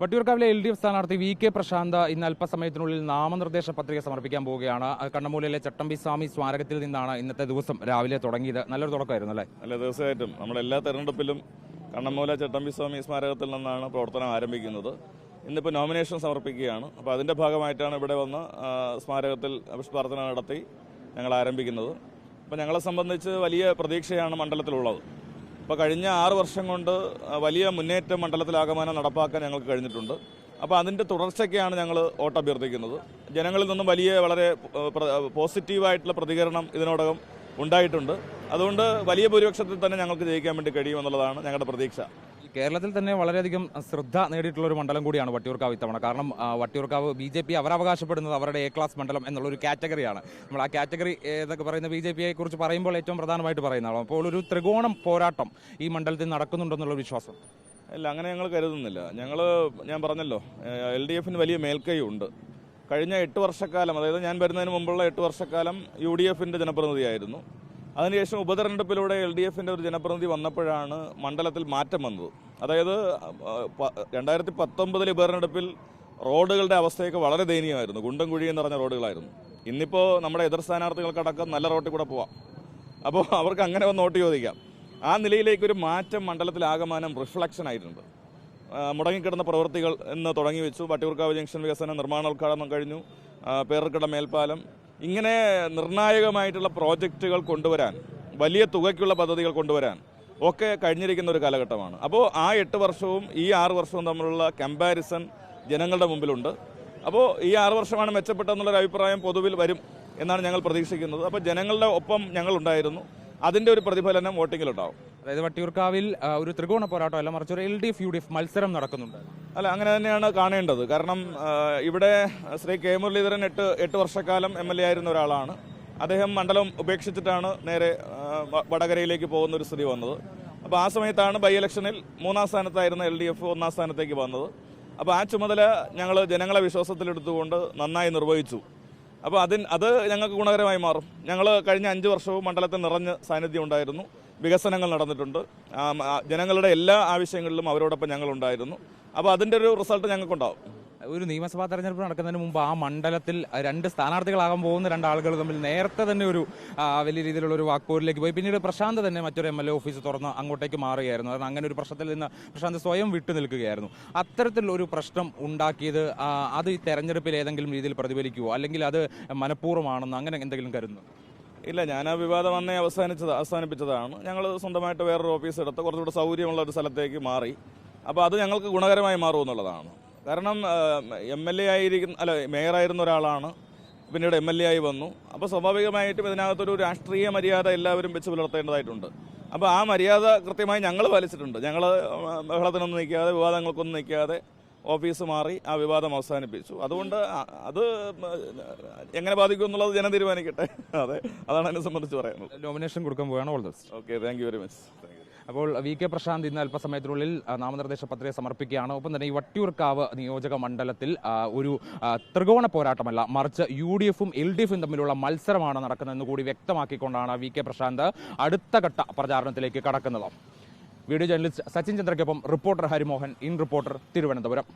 വട്ടിയൂർക്കാവിലെ LDF സ്ഥാനാർത്ഥി VK Prashant ഇന്ന് അല്പസമയത്തിനുള്ളിൽ നാമനിർദ്ദേശ പത്രിക സമർപ്പിക്കാൻ പോവുകയാണ്. കണ്ണമൂലയിലെ ചട്ടമ്പിസ്വാമി സ്മാരകത്തിൽ നിന്നാണ് ഇന്നത്തെ ദിവസം രാവിലെ തുടങ്ങിയത്. നല്ലൊരു തുടക്കമായിരുന്നു അല്ലേ? നല്ല ദിവസമായിട്ടും നമ്മളെല്ലാ തെരഞ്ഞെടുപ്പിലും കണ്ണമൂല ചട്ടമ്പിസ്വാമി സ്മാരകത്തിൽ നിന്നാണ് പ്രവർത്തനം ആരംഭിക്കുന്നത്. ഇന്നിപ്പോൾ നോമിനേഷൻ സമർപ്പിക്കുകയാണ്. അപ്പോൾ അതിൻ്റെ ഭാഗമായിട്ടാണ് ഇവിടെ വന്ന് സ്മാരകത്തിൽ പുഷ്പാർച്ചന നടത്തി ഞങ്ങൾ ആരംഭിക്കുന്നത്. അപ്പോൾ ഞങ്ങളെ സംബന്ധിച്ച് വലിയ പ്രതീക്ഷയാണ് മണ്ഡലത്തിലുള്ളത്. അപ്പോൾ കഴിഞ്ഞ 6 വർഷം കൊണ്ട് വലിയ മുന്നേറ്റം മണ്ഡലത്തിലാകമാനം നടപ്പാക്കാൻ ഞങ്ങൾക്ക് കഴിഞ്ഞിട്ടുണ്ട്. അപ്പോൾ അതിൻ്റെ തുടർച്ചയ്ക്കാണ് ഞങ്ങൾ വോട്ട് അഭ്യർത്ഥിക്കുന്നത്. ജനങ്ങളിൽ നിന്നും വളരെ പോസിറ്റീവായിട്ടുള്ള പ്രതികരണം ഇതിനോടകം ഉണ്ടായിട്ടുണ്ട്. അതുകൊണ്ട് വലിയ ഭൂരിപക്ഷത്തിൽ തന്നെ ഞങ്ങൾക്ക് ജയിക്കാൻ വേണ്ടി കഴിയുമെന്നുള്ളതാണ് ഞങ്ങളുടെ പ്രതീക്ഷ. കേരളത്തിൽ തന്നെ വളരെയധികം ശ്രദ്ധ നേടിയിട്ടുള്ള ഒരു മണ്ഡലം കൂടിയാണ് വട്ടിയൂർക്കാവ് ഇത്തവണ. കാരണം വട്ടിയൂർക്കാവ് BJP അവരവകാശപ്പെടുന്നത് അവരുടെ A ക്ലാസ് മണ്ഡലം എന്നുള്ളൊരു കാറ്റഗറിയാണ്. നമ്മൾ ആ കാറ്റഗറി എന്നൊക്കെ പറയുന്ന BJPയെ കുറിച്ച് പറയുമ്പോൾ ഏറ്റവും പ്രധാനമായിട്ട് പറയുന്നതാണ്. അപ്പോൾ ഒരു ത്രികോണം പോരാട്ടം ഈ മണ്ഡലത്തിൽ നടക്കുന്നുണ്ടെന്നുള്ള വിശ്വാസം ഇല്ല, അങ്ങനെ ഞങ്ങൾ കരുതുന്നില്ല. ഞാൻ പറഞ്ഞല്ലോ, LDFന് വലിയ മേൽക്കൈയുണ്ട്. കഴിഞ്ഞ 8 വർഷക്കാലം, അതായത് ഞാൻ വരുന്നതിന് മുമ്പുള്ള 8 വർഷക്കാലം UDFന്റെ ജനപ്രതിനിധിയായിരുന്നു. അതിനുശേഷം ഉപതെരഞ്ഞെടുപ്പിലൂടെ LDFന്റെ ഒരു ജനപ്രതിനിധി വന്നപ്പോഴാണ് മണ്ഡലത്തിൽ മാറ്റം വന്നത്. അതായത് 2019 ഉപതെരഞ്ഞെടുപ്പിൽ റോഡുകളുടെ അവസ്ഥയൊക്കെ വളരെ ദയനീയമായിരുന്നു. കുണ്ടും കുഴിയും നിറഞ്ഞ റോഡുകളായിരുന്നു. ഇന്നിപ്പോൾ നമ്മുടെ എതിർ സ്ഥാനാർത്ഥികൾക്കടക്കം നല്ല റോട്ടിൽ കൂടെ പോവാം. അപ്പോൾ അവർക്ക് അങ്ങനെ വന്ന് വോട്ട് ചോദിക്കാം. ആ നിലയിലേക്കൊരു മാറ്റം മണ്ഡലത്തിലാകമാനം റിഫ്ലക്ഷൻ ആയിട്ടുണ്ട്. മുടങ്ങിക്കിടന്ന പ്രവൃത്തികൾ ഇന്ന് തുടങ്ങി വെച്ചു. വട്ടിയൂർക്കാവ് ജംഗ്ഷൻ വികസനം, നിർമ്മാണോദ്ഘാടനം കഴിഞ്ഞു. പേർക്കിട മേൽപ്പാലം, ഇങ്ങനെ നിർണായകമായിട്ടുള്ള പ്രോജക്റ്റുകൾ കൊണ്ടുവരാൻ, വലിയ തുകയ്ക്കുള്ള പദ്ധതികൾ കൊണ്ടുവരാൻ ഒക്കെ കഴിഞ്ഞിരിക്കുന്ന ഒരു കാലഘട്ടമാണ്. അപ്പോൾ ആ 8 വർഷവും ഈ 6 വർഷവും തമ്മിലുള്ള കമ്പാരിസൺ ജനങ്ങളുടെ മുമ്പിലുണ്ട്. അപ്പോൾ ഈ 6 വർഷമാണ് മെച്ചപ്പെട്ടെന്നുള്ളൊരു അഭിപ്രായം പൊതുവിൽ വരും എന്നാണ് ഞങ്ങൾ പ്രതീക്ഷിക്കുന്നത്. അപ്പോൾ ജനങ്ങളുടെ ഒപ്പം ഞങ്ങളുണ്ടായിരുന്നു. അതിൻ്റെ ഒരു പ്രതിഫലനം വോട്ടിങ്ങിലുണ്ടാവും. അതായത് വട്ടിയൂർക്കാവിൽ ഒരു ത്രികോണ പോരാട്ടമല്ല, മറിച്ച് ഒരു LDF UDF മത്സരം നടക്കുന്നുണ്ട്. അല്ല, അങ്ങനെ തന്നെയാണ് കാണേണ്ടത്. കാരണം ഇവിടെ ശ്രീ K മുരളീധരൻ 8 വർഷക്കാലം MLA ആയിരുന്ന ഒരാളാണ്. അദ്ദേഹം മണ്ഡലം ഉപേക്ഷിച്ചിട്ടാണ് നേരെ വടകരയിലേക്ക് പോകുന്ന ഒരു സ്ഥിതി വന്നത്. അപ്പോൾ ആ സമയത്താണ് ബൈ ഇലക്ഷനിൽ 3ാം സ്ഥാനത്തായിരുന്ന LDF 1ാം സ്ഥാനത്തേക്ക് വന്നത്. അപ്പോൾ ആ ചുമതല ഞങ്ങൾ ജനങ്ങളെ വിശ്വാസത്തിലെടുത്തുകൊണ്ട് നന്നായി നിർവഹിച്ചു. അപ്പോൾ അത് ഞങ്ങൾക്ക് ഗുണകരമായി മാറും. ഞങ്ങൾ കഴിഞ്ഞ 5 വർഷവും മണ്ഡലത്തിൽ നിറഞ്ഞ സാന്നിധ്യം ഉണ്ടായിരുന്നു. വികസനങ്ങൾ നടന്നിട്ടുണ്ട്. ജനങ്ങളുടെ എല്ലാ ആവശ്യങ്ങളിലും അവരോടൊപ്പം ഞങ്ങളുണ്ടായിരുന്നു. അപ്പോൾ അതിൻ്റെ ഒരു റിസൾട്ട് ഞങ്ങൾക്കുണ്ടാവും. ഒരു നിയമസഭാ തെരഞ്ഞെടുപ്പ് നടക്കുന്നതിന് മുമ്പ് ആ മണ്ഡലത്തിൽ 2 സ്ഥാനാർത്ഥികളാകാൻ പോകുന്ന 2 ആളുകൾ തമ്മിൽ നേരത്തെ തന്നെ ഒരു വലിയ രീതിയിലുള്ള ഒരു വാക്പോരിലേക്ക് പോയി. പിന്നീട് പ്രശാന്ത് തന്നെ മറ്റൊരു MLA ഓഫീസ് തുറന്ന് അങ്ങോട്ടേക്ക് മാറുകയായിരുന്നു. കാരണം അങ്ങനെ ഒരു പ്രശ്നത്തിൽ നിന്ന് പ്രശാന്ത് സ്വയം വിട്ടു നിൽക്കുകയായിരുന്നു. അത്തരത്തിലൊരു പ്രശ്നം ഉണ്ടാക്കിയത് അത് ഈ തെരഞ്ഞെടുപ്പിൽ ഏതെങ്കിലും രീതിയിൽ പ്രതിഫലിക്കുമോ, അല്ലെങ്കിൽ അത് മനഃപൂർവ്വമാണെന്ന് അങ്ങനെ എന്തെങ്കിലും കരുതുന്നു? ഇല്ല, ഞാൻ ആ വിവാദം അന്നേ അവസാനിപ്പിച്ചതാണ്. ഞങ്ങൾ സ്വന്തമായിട്ട് വേറൊരു ഓഫീസ് എടുത്ത് കുറച്ചുകൂടെ സൗകര്യമുള്ള ഒരു സ്ഥലത്തേക്ക് മാറി. അപ്പോൾ അത് ഞങ്ങൾക്ക് ഗുണകരമായി മാറുമെന്നുള്ളതാണ്. കാരണം മേയറായിരുന്ന ഒരാളാണ്, പിന്നീട് MLA ആയി വന്നു. അപ്പോൾ സ്വാഭാവികമായിട്ടും ഇതിനകത്തൊരു രാഷ്ട്രീയ മര്യാദ എല്ലാവരും വെച്ച് പുലർത്തേണ്ടതായിട്ടുണ്ട്. അപ്പോൾ ആ മര്യാദ കൃത്യമായി ഞങ്ങൾ പാലിച്ചിട്ടുണ്ട്. ഞങ്ങൾ ബഹളത്തിനൊന്നും നിൽക്കാതെ, വിവാദങ്ങൾക്കൊന്നും നിൽക്കാതെ ഓഫീസ് മാറി ആ വിവാദം അവസാനിപ്പിച്ചു. അതുകൊണ്ട് അത് എങ്ങനെ ബാധിക്കും എന്നുള്ളത് ജനം തീരുമാനിക്കട്ടെ. അതാണ് എന്നെ സംബന്ധിച്ച് പറയുന്നത്. നോമിനേഷൻ കൊടുക്കാൻ പോവുകയാണ്. All the best. Okay, thank you very much. അപ്പോൾ VK പ്രശാന്ത് ഇന്ന് അല്പസമയത്തിനുള്ളിൽ നാമനിർദ്ദേശ പത്രിക സമർപ്പിക്കുകയാണ്. ഒപ്പം തന്നെ ഈ വട്ടിയൂർക്കാവ് നിയോജക മണ്ഡലത്തിൽ ഒരു ത്രികോണ പോരാട്ടമല്ല, മറിച്ച് UDFും LDFും തമ്മിലുള്ള മത്സരമാണ് നടക്കുന്നതെന്ന് കൂടി വ്യക്തമാക്കിക്കൊണ്ടാണ് VK പ്രശാന്ത് അടുത്ത ഘട്ട പ്രചാരണത്തിലേക്ക് കടക്കുന്നത്. വീഡിയോ ജേർണലിസ്റ്റ് സച്ചിൻ ചന്ദ്രയ്ക്കൊപ്പം reporter Harimohan, in reporter, Thiruvananthapuram.